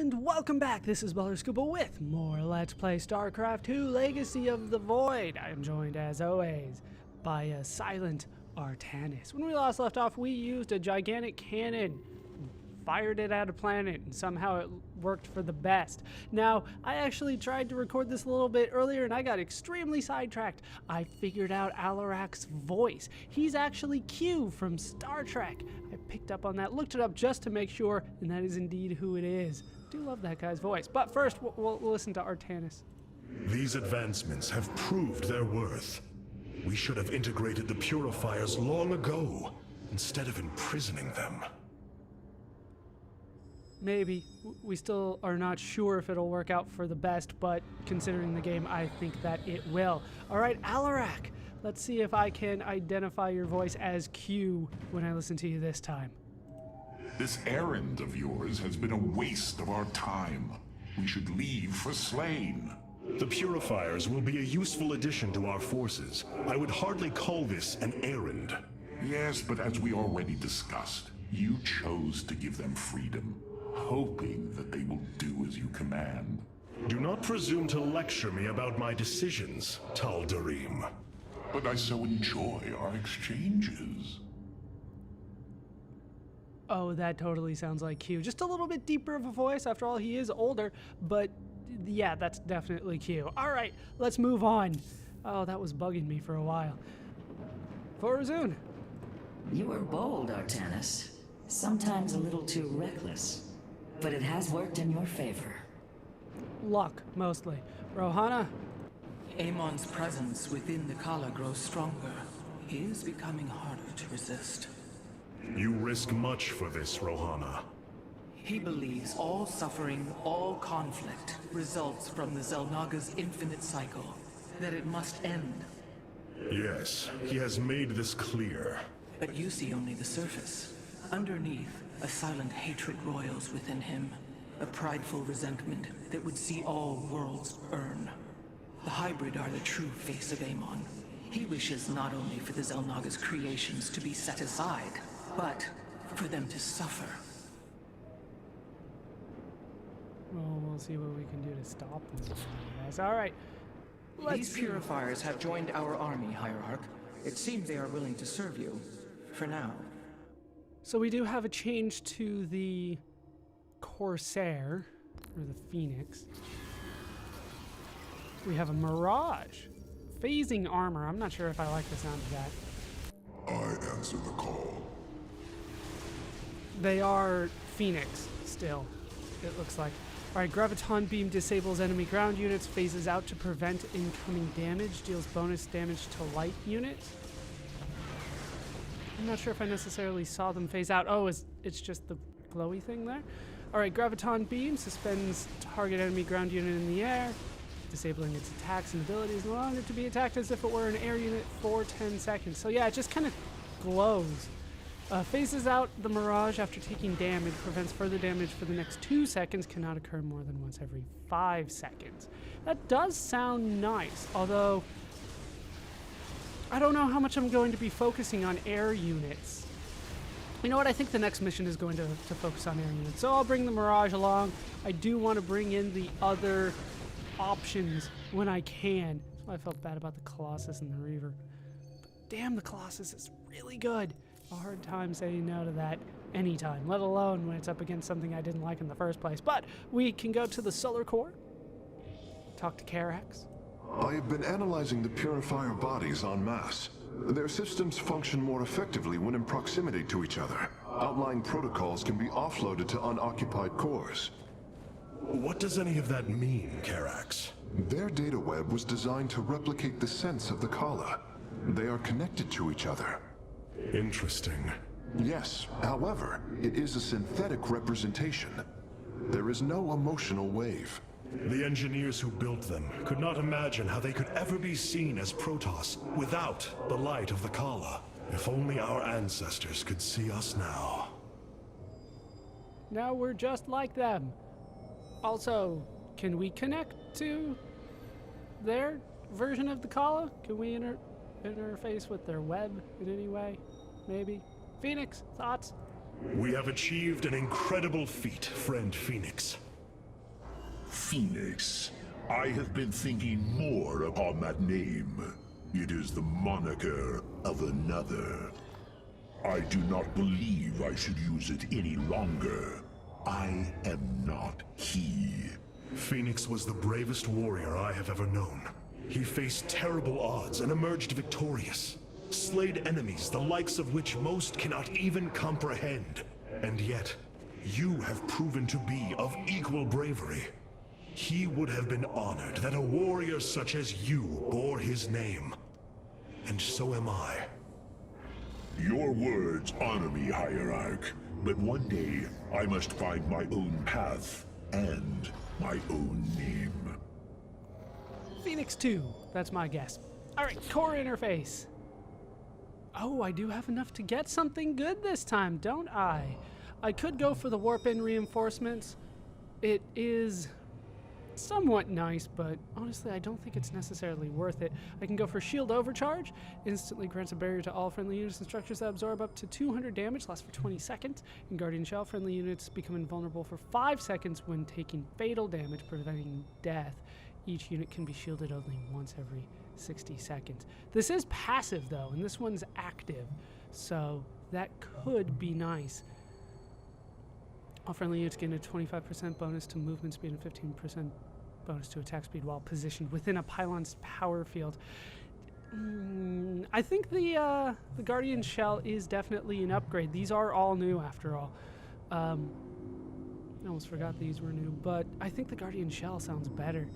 And welcome back, this is Scuba with more Let's Play Starcraft 2 Legacy of the Void. I am joined, as always, by a silent Artanis. When we last left off, we used a gigantic cannon, fired it at a planet, and somehow it worked for the best. Now, I actually tried to record this a little bit earlier, and I got extremely sidetracked. I figured out Alarak's voice. He's actually Q from Star Trek. I picked up on that, looked it up just to make sure, and that is indeed who it is. I do love that guy's voice. But first, we'll listen to Artanis. These advancements have proved their worth. We should have integrated the purifiers long ago, instead of imprisoning them. Maybe. We still are not sure if it'll work out for the best, but considering the game, I think that it will. Alright, Alarak, let's see if I can identify your voice as Q when I listen to you this time. This errand of yours has been a waste of our time. We should leave for Slain. The purifiers will be a useful addition to our forces. I would hardly call this an errand. Yes, but as we already discussed, you chose to give them freedom, hoping that they will do as you command. Do not presume to lecture me about my decisions, Tal'darim. But I so enjoy our exchanges. Oh, that totally sounds like Q. Just a little bit deeper of a voice. After all, he is older, but yeah, that's definitely Q. All right, let's move on. Oh, that was bugging me for a while. Forazun. You were bold, Artanis. Sometimes a little too reckless. But it has worked in your favor. Luck, mostly. Rohana. Amon's presence within the Kala grows stronger. He is becoming harder to resist. You risk much for this, Rohana. He believes all suffering, all conflict, results from the Xel'Naga's infinite cycle. That it must end. Yes, he has made this clear. But you see only the surface. Underneath, a silent hatred roils within him. A prideful resentment that would see all worlds burn. The hybrid are the true face of Amon. He wishes not only for the Xel'Naga's creations to be set aside, but for them to suffer. Well, we'll see what we can do to stop them. Guys. All right. These purifiers have joined our army, Hierarch. It seems they are willing to serve you. For now. So we do have a change to the Corsair, or the Phoenix. We have a Mirage. Phasing armor. I'm not sure if I like the sound of that. I answer the call. They are Phoenix still, it looks like. Alright, Graviton Beam disables enemy ground units, phases out to prevent incoming damage, deals bonus damage to light units. I'm not sure if I necessarily saw them phase out. Oh, it's just the glowy thing there? Alright, Graviton Beam suspends target enemy ground unit in the air, disabling its attacks and abilities, allowing it to be attacked as if it were an air unit for 10 seconds. So yeah, it just kind of glows. Phases out the Mirage after taking damage, prevents further damage for the next 2 seconds, cannot occur more than once every 5 seconds. That does sound nice, although I don't know how much I'm going to be focusing on air units. You know what, I think the next mission is going to focus on air units, so I'll bring the Mirage along. I do want to bring in the other options when I can. That's why I felt bad about the Colossus and the Reaver. But damn, the Colossus is really good. A hard time saying no to that anytime, let alone when it's up against something I didn't like in the first place. But we can go to the Solar Core, talk to Karax. I have been analyzing the purifier bodies en masse. Their systems function more effectively when in proximity to each other. Outlying protocols can be offloaded to unoccupied cores. What does any of that mean, Karax? Their data web was designed to replicate the sense of the Kala. They are connected to each other. Interesting. Yes, however, it is a synthetic representation. There is no emotional wave. The engineers who built them could not imagine how they could ever be seen as Protoss without the light of the Kala. If only our ancestors could see us now. Now we're just like them. Also, can we connect to their version of the Kala? Can we interface with their web in any way? Maybe? Phoenix, thoughts? We have achieved an incredible feat, friend Phoenix. Phoenix. I have been thinking more upon that name. It is the moniker of another. I do not believe I should use it any longer. I am not he. Phoenix was the bravest warrior I have ever known. He faced terrible odds and emerged victorious. Slayed enemies the likes of which most cannot even comprehend. And yet, you have proven to be of equal bravery. He would have been honored that a warrior such as you bore his name. And so am I. Your words honor me, Hierarch. But one day, I must find my own path and my own name. Phoenix 2, that's my guess. All right, core interface. Oh, I do have enough to get something good this time, don't I? I could go for the warp-in reinforcements. It is somewhat nice, but honestly, I don't think it's necessarily worth it. I can go for shield overcharge. Instantly grants a barrier to all friendly units and structures that absorb up to 200 damage, lasts for 20 seconds. In Guardian Shell, friendly units become invulnerable for 5 seconds when taking fatal damage, preventing death. Each unit can be shielded only once every 60 seconds. This is passive though, and this one's active, so that could be nice. All friendly units gain a 25% bonus to movement speed and 15% bonus to attack speed while positioned within a pylon's power field. I think the Guardian Shell is definitely an upgrade. These are all new after all. I almost forgot these were new, but I think the Guardian Shell sounds better,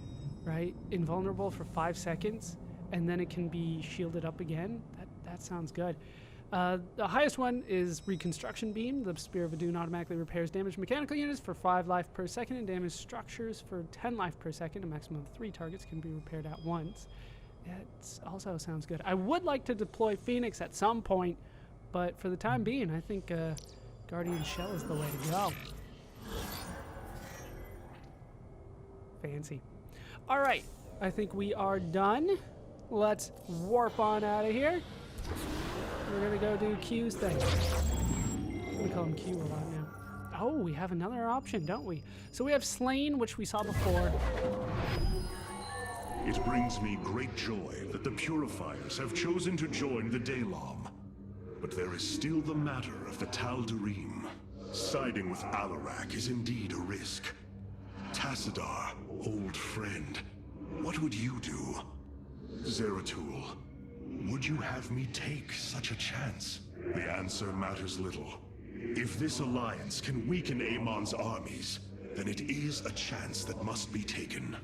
right? Invulnerable for 5 seconds, and then it can be shielded up again. That sounds good. The highest one is Reconstruction Beam. The Spear of Adun automatically repairs damaged mechanical units for 5 life per second and damaged structures for 10 life per second. A maximum of 3 targets can be repaired at once. It also sounds good. I would like to deploy Phoenix at some point, but for the time being, I think Guardian Shell is the way to go. Fancy. All right, I think we are done. Let's warp on out of here. We're gonna go do Q's thing. We call him Q a lot now. Oh, we have another option, don't we? So we have Slain, which we saw before. It brings me great joy that the Purifiers have chosen to join the Daylom. But there is still the matter of the Tal'darim. Siding with Alarak is indeed a risk. Tassadar, old friend, what would you do? Zeratul, would you have me take such a chance? The answer matters little. If this alliance can weaken Amon's armies, then it is a chance that must be taken.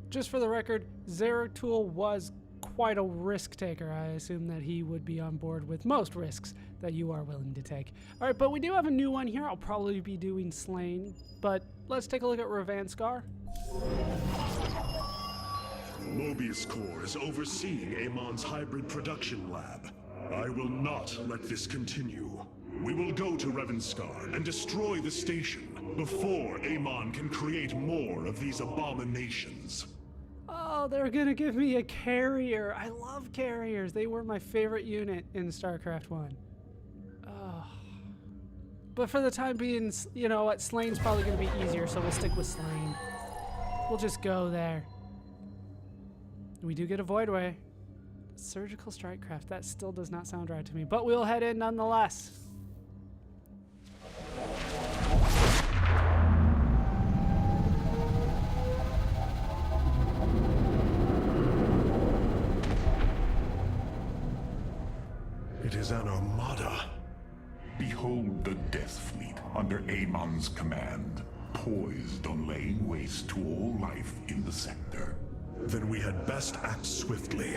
Just for the record, Zeratul was quite a risk taker. I assume that he would be on board with most risks that you are willing to take. All right, but we do have a new one here. I'll probably be doing Slain, but let's take a look at Revanskar. Mobius Corps is overseeing Amon's hybrid production lab. I will not let this continue. We will go to Revanskar and destroy the station before Amon can create more of these abominations. Oh, they're gonna give me a carrier. I love carriers. They were my favorite unit in StarCraft 1. Oh. But for the time being, you know what, Slain's probably gonna be easier, so we'll stick with Slain. We'll just go there. We do get a Void Ray. Surgical Strikecraft, that still does not sound right to me, but we'll head in nonetheless. It is an armada. Behold the Death Fleet under Amon's command, poised on laying waste to all life in the sector. Then we had best act swiftly.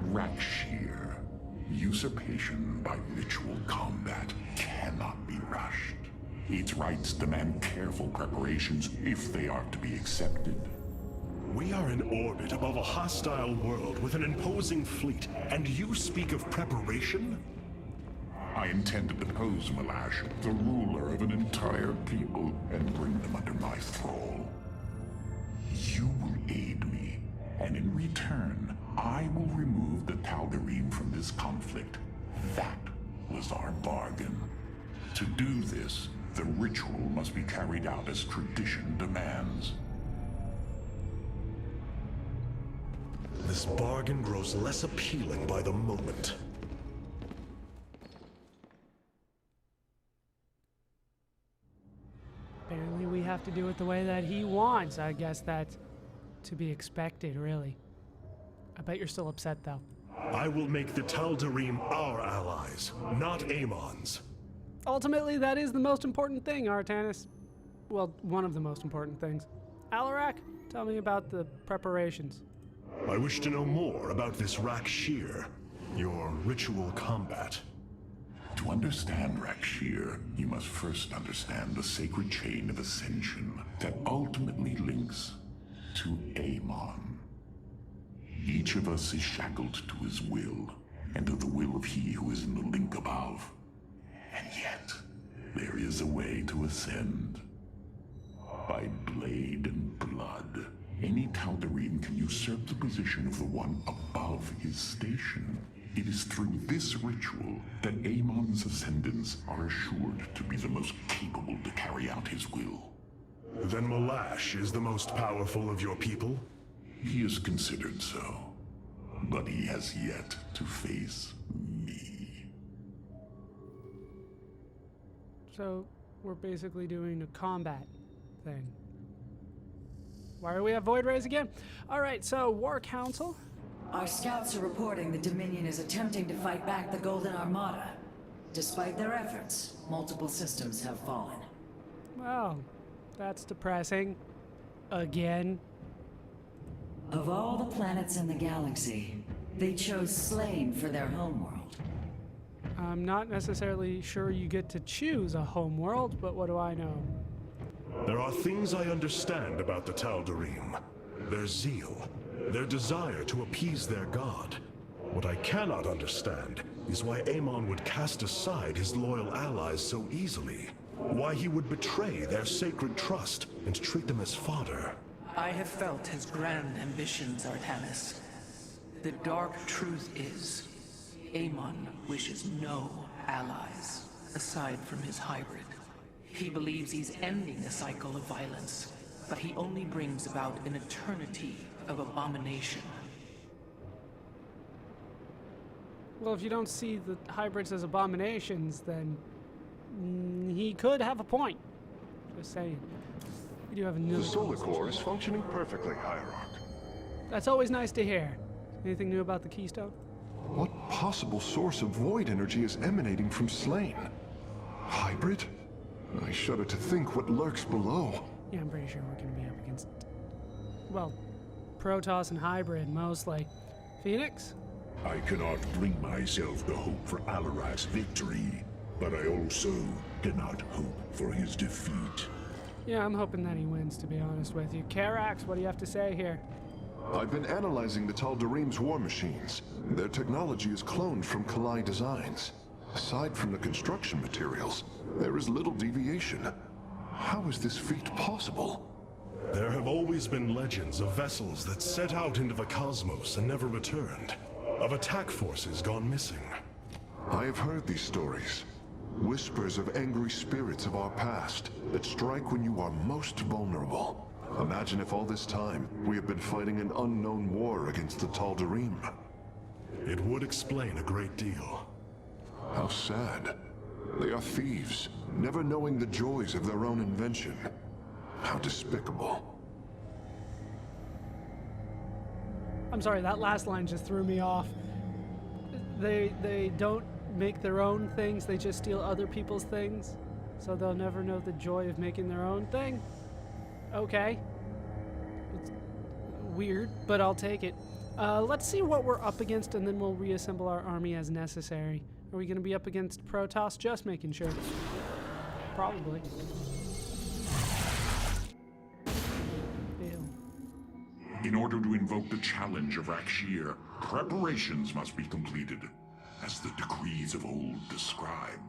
Rakshir. Usurpation by ritual combat cannot be rushed. Its rites demand careful preparations if they are to be accepted. We are in orbit above a hostile world with an imposing fleet, and you speak of preparation? I intend to depose Malash, the ruler of an entire people, and bring them under my thrall. You will aid me, and in return, I will remove the Tal'darim from this conflict. That was our bargain. To do this, The ritual must be carried out as tradition demands. This bargain grows less appealing by the moment. Apparently we have to do it the way that he wants. I guess that's to be expected, really. I bet you're still upset, though. I will make the Tal'darim our allies, not Amon's. Ultimately, that is the most important thing, Artanis. Well, one of the most important things. Alarak, tell me about the preparations. I wish to know more about this Rakshir, your ritual combat. To understand Rakshir, you must first understand the sacred chain of ascension that ultimately links to Amon. Each of us is shackled to his will, and to the will of he who is in the link above. And yet, there is a way to ascend. By blade and blood, any Tal'darim can usurp the position of the one above his station. It is through this ritual that Amon's ascendants are assured to be the most capable to carry out his will. Then Malash is the most powerful of your people? He is considered so, but he has yet to face me. So, we're basically doing a combat thing. Why do we have Void Rays again? Alright, so War Council. Our scouts are reporting the Dominion is attempting to fight back the Golden Armada. Despite their efforts, multiple systems have fallen. Well, that's depressing. Again. Of all the planets in the galaxy, they chose Slain for their homeworld. I'm not necessarily sure you get to choose a homeworld, but what do I know? There are things I understand about the Tal'darim. Their zeal, their desire to appease their god. What I cannot understand is why Amon would cast aside his loyal allies so easily. Why he would betray their sacred trust and treat them as fodder. I have felt his grand ambitions, Artanis. The dark truth is, Amon wishes no allies, aside from his hybrid. He believes he's ending a cycle of violence, but he only brings about an eternity of abomination. Well, if you don't see the hybrids as abominations, then he could have a point. Just saying. We do have The another. solar core is functioning perfectly, Hierarch. That's always nice to hear. Anything new about the Keystone? What possible source of void energy is emanating from Slain? Hybrid? I shudder to think what lurks below. Yeah, I'm pretty sure we're going to be up against, well, Protoss and Hybrid, mostly. Phoenix? I cannot bring myself to hope for Alarak's victory, but I also cannot hope for his defeat. Yeah, I'm hoping that he wins, to be honest with you. Karax, what do you have to say here? I've been analyzing the Tal'darim's war machines. Their technology is cloned from Kalai designs. Aside from the construction materials, there is little deviation. How is this feat possible? There have always been legends of vessels that set out into the cosmos and never returned. Of attack forces gone missing. I have heard these stories. Whispers of angry spirits of our past that strike when you are most vulnerable. Imagine if all this time we have been fighting an unknown war against the Tal'darim. It would explain a great deal. How sad. They are thieves, never knowing the joys of their own invention. How despicable. I'm sorry, that last line just threw me off. They don't make their own things, they just steal other people's things. So they'll never know the joy of making their own thing. Okay. It's weird, but I'll take it. Let's see what we're up against, and then we'll reassemble our army as necessary. Are we going to be up against Protoss? Just making sure. Probably. Ew. In order to invoke the challenge of Rakshir, preparations must be completed, as the decrees of old describe.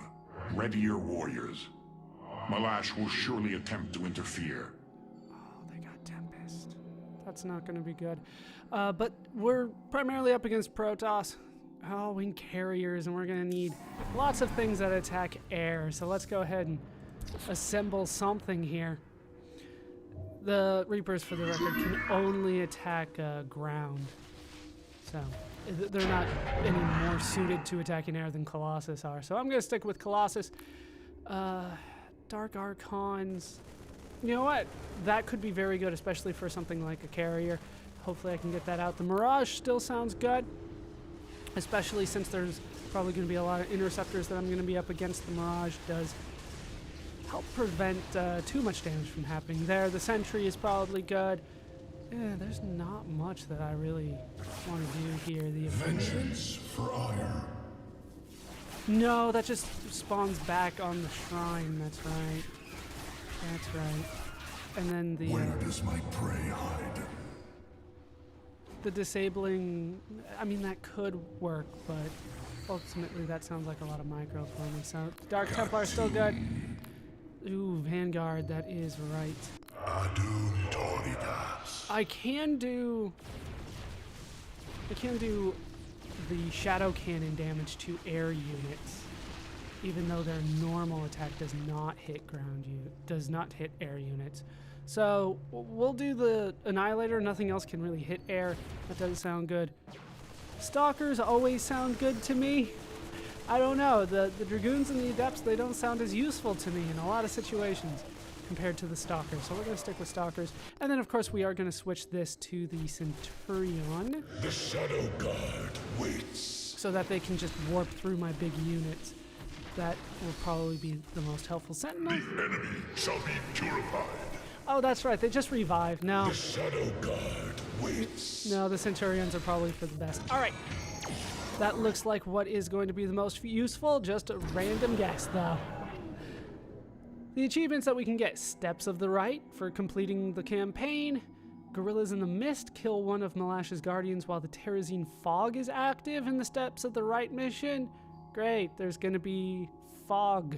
Ready your warriors. Malash will surely attempt to interfere. Oh, they got Tempest. That's not going to be good. But we're primarily up against Protoss. Oh, wing carriers, and we're going to need lots of things that attack air. So let's go ahead and assemble something here. The Reapers, for the record, can only attack ground. So they're not any more suited to attacking air than Colossus are. So I'm going to stick with Colossus. Dark Archons. You know what? That could be very good, especially for something like a carrier. Hopefully I can get that out. The Mirage still sounds good, especially since there's probably going to be a lot of interceptors that I'm going to be up against. The Mirage does help prevent too much damage from happening there. The Sentry is probably good. Yeah, there's not much that I really want to do here. The Vengeance for ire. No, that just spawns back on the shrine. That's right. That's right. And then the Where does my prey hide? the disabling, I mean, that could work, but ultimately that sounds like a lot of micro for me. So Dark Templar is still good. Ooh, Vanguard, that is right. Adum Toridas. I can do the Shadow Cannon damage to air units, even though their normal attack does not hit does not hit air units. So we'll do the Annihilator. Nothing else can really hit air. That doesn't sound good. Stalkers always sound good to me. I don't know. The Dragoons and the Adepts, they don't sound as useful to me in a lot of situations compared to the Stalkers. So we're going to stick with Stalkers. And then, of course, we are going to switch this to the Centurion. The Shadow Guard waits. So that they can just warp through my big units. That will probably be the most helpful. Sentinel? The enemy shall be purified. Oh, that's right. They just revived. No. The Shadow Guard waits. No, the Centurions are probably for the best. All right. That looks like what is going to be the most useful. Just a random guess, though. The achievements that we can get. Steps of the Right for completing the campaign. Gorillas in the Mist. Kill one of Malash's guardians while the Terrazine Fog is active in the Steps of the Right mission. Great. There's going to be fog.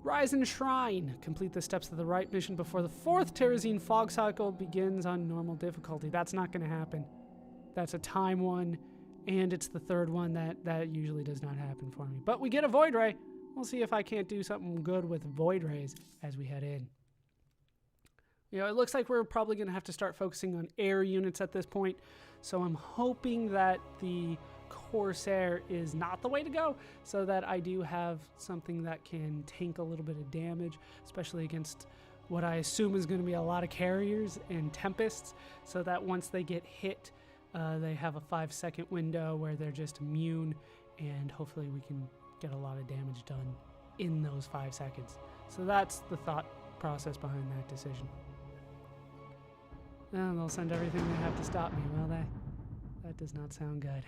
Rise and Shrine. Complete the Steps of the Right mission before the 4th Terrazine Fog cycle begins on normal difficulty. That's not going to happen. That's a time one, and it's the 3rd one that usually does not happen for me. But we get a Void Ray. We'll see if I can't do something good with Void Rays as we head in. You know, it looks like we're probably going to have to start focusing on air units at this point, so I'm hoping that the Corsair is not the way to go, so that I do have something that can tank a little bit of damage, especially against what I assume is going to be a lot of carriers and Tempests, so that once they get hit, they have a 5-second window where they're just immune, and hopefully we can get a lot of damage done in those 5 seconds. So that's the thought process behind that decision. And they'll send everything they have to stop me, will they? That does not sound good.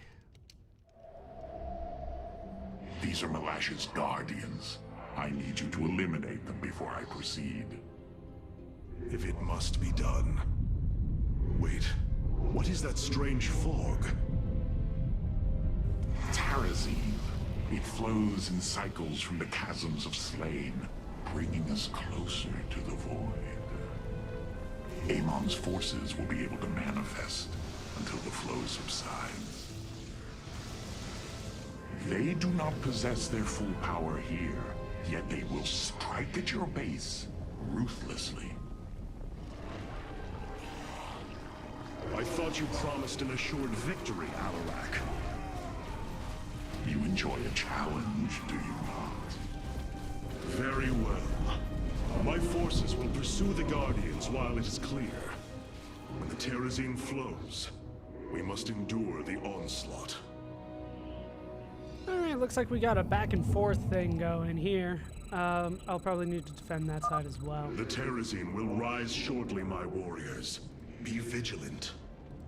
These are Malash's guardians. I need you to eliminate them before I proceed. If it must be done. Wait, what is that strange fog? Terrazine. It flows in cycles from the chasms of Slain, bringing us closer to the void. Amon's forces will be able to manifest until the flow subsides. They do not possess their full power here, yet they will strike at your base ruthlessly. I thought you promised an assured victory, Alarak. You enjoy a challenge, do you not? Very well. My forces will pursue the Guardians while it is clear. When the Terrazine flows, we must endure the onslaught. Alright, looks like we got a back and forth thing going here. I'll probably need to defend that side as well. The Terrazine will rise shortly, my warriors. Be vigilant.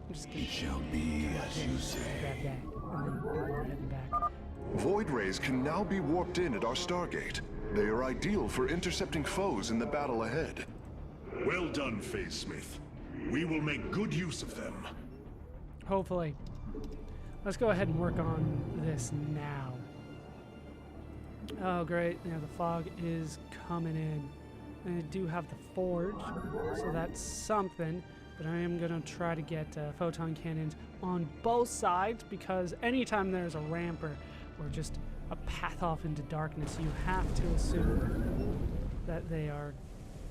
I'm just gonna shall be as you say. Grab that, and then we're heading back. Void rays can now be warped in at our Stargate. They are ideal for intercepting foes in the battle ahead. Well done, Phase Smith. We will make good use of them. Hopefully. Let's go ahead and work on this now. Oh, great. Yeah, the fog is coming in. And I do have the forge, so that's something. But I am going to try to get photon cannons on both sides, because anytime there's a ramper or just a path off into darkness, you have to assume that they are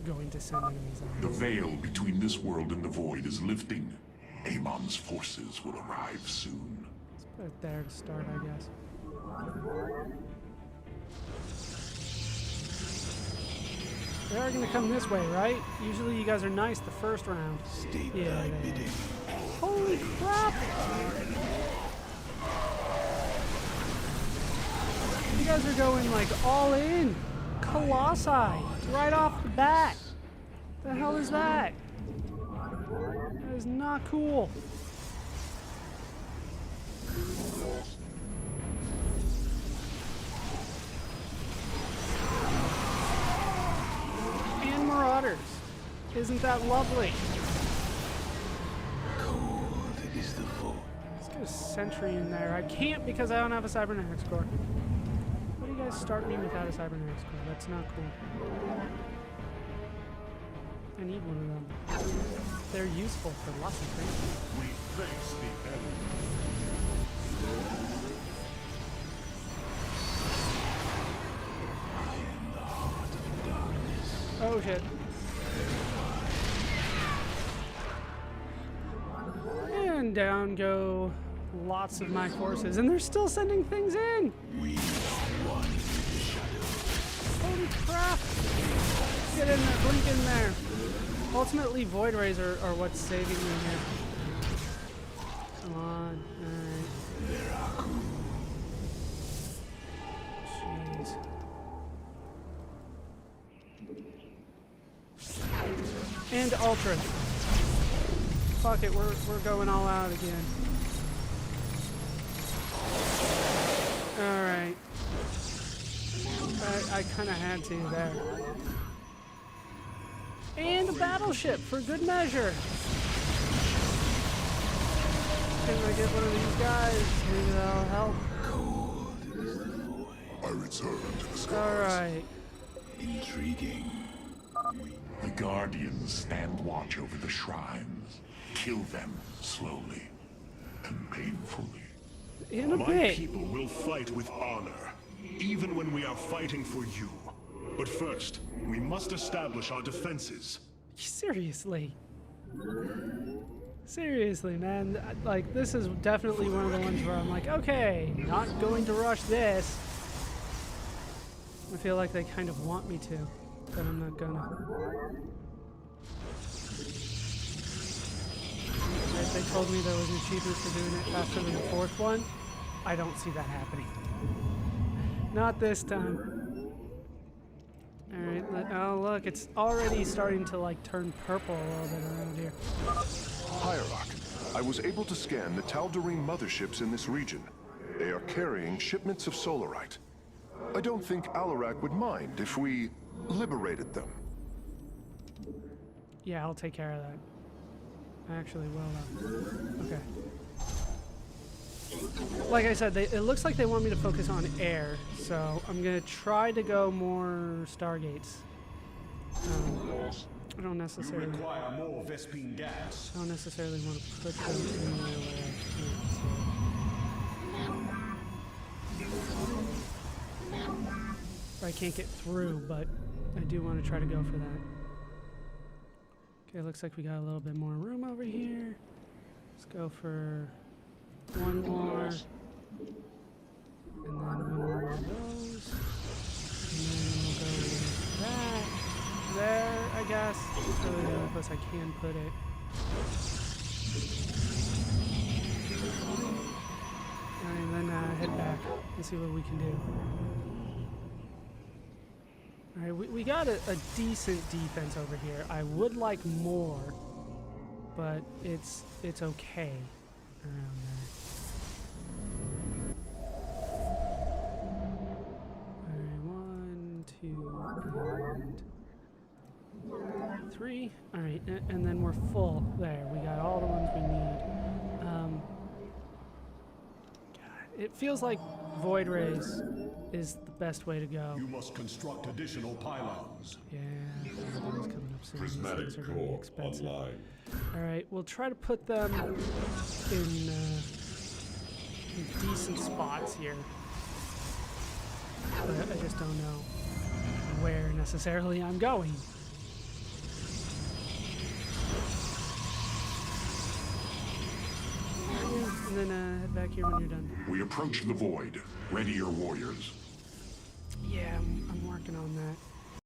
going to send enemies on. The veil between this world and the void is lifting. Amon's forces will arrive soon. Let's put it there to start, I guess. They are gonna come this way, right? Usually you guys are nice the first round. Yeah, they are. Holy crap! You guys are going like all in. Colossi, right off the bat. The hell is that? That is not cool. And Marauders. Isn't that lovely? Let's get a sentry in there. I can't because I don't have a cybernetics core. Why do you guys start me without a cybernetics core? That's not cool. I need one of them. They're useful for lots of things. We face the enemy. Oh shit. And down go lots of my forces, and they're still sending things in! Holy crap! Get in there, blink in there. Ultimately, Void Rays are what's saving me here. Come on, alright. Jeez. And Ultra. Fuck it, we're going all out again. Alright. I kind of had to there. And a battleship for good measure. Can I get one of these guys? Maybe that'll help. I return to the skies. Alright. Intriguing. The Guardians stand watch over the shrines. Kill them slowly and painfully. In a My bit. people will fight with honor, even when we are fighting for you. But first, we must establish our defenses. Seriously. Seriously, man. Like, this is definitely one of the ones where I'm like, okay, not going to rush this. I feel like they kind of want me to, but I'm not gonna. If they told me there was an achievement for doing it faster than the fourth one, I don't see that happening. Not this time. Alright, oh look, it's already starting to like turn purple a little bit around here. Hierarch, I was able to scan the Tal'darim motherships in this region. They are carrying shipments of solarite. I don't think Alarak would mind if we liberated them. Yeah, I'll take care of that. Actually, well done. Okay. Like I said, it looks like they want me to focus on air, so I'm gonna try to go more Stargates. I don't necessarily. Require more Vespine gas. I don't necessarily want to put them anywhere where I can't get through, but I do want to try to go for that. Okay, looks like we got a little bit more room over here. Let's go for one more. And then one more of those. And then we'll go with that. There, I guess. It's really the only place I can put it. Alright, then head back and see what we can do. Alright, we got a decent defense over here. I would like more, but it's okay around there. Alright, 1, 2, and 3. Alright, and then we're full. There, we got all the ones we need. God, it feels like Void Rays is the best way to go. You must construct additional pylons. Yeah, everything's coming up soon. These Prismatic things are gonna be core expensive. online. Alright, we'll try to put them in decent spots here. But I just don't know where necessarily I'm going. And then head back here when you're done. We approach the void. Ready your warriors. Yeah, I'm working on that.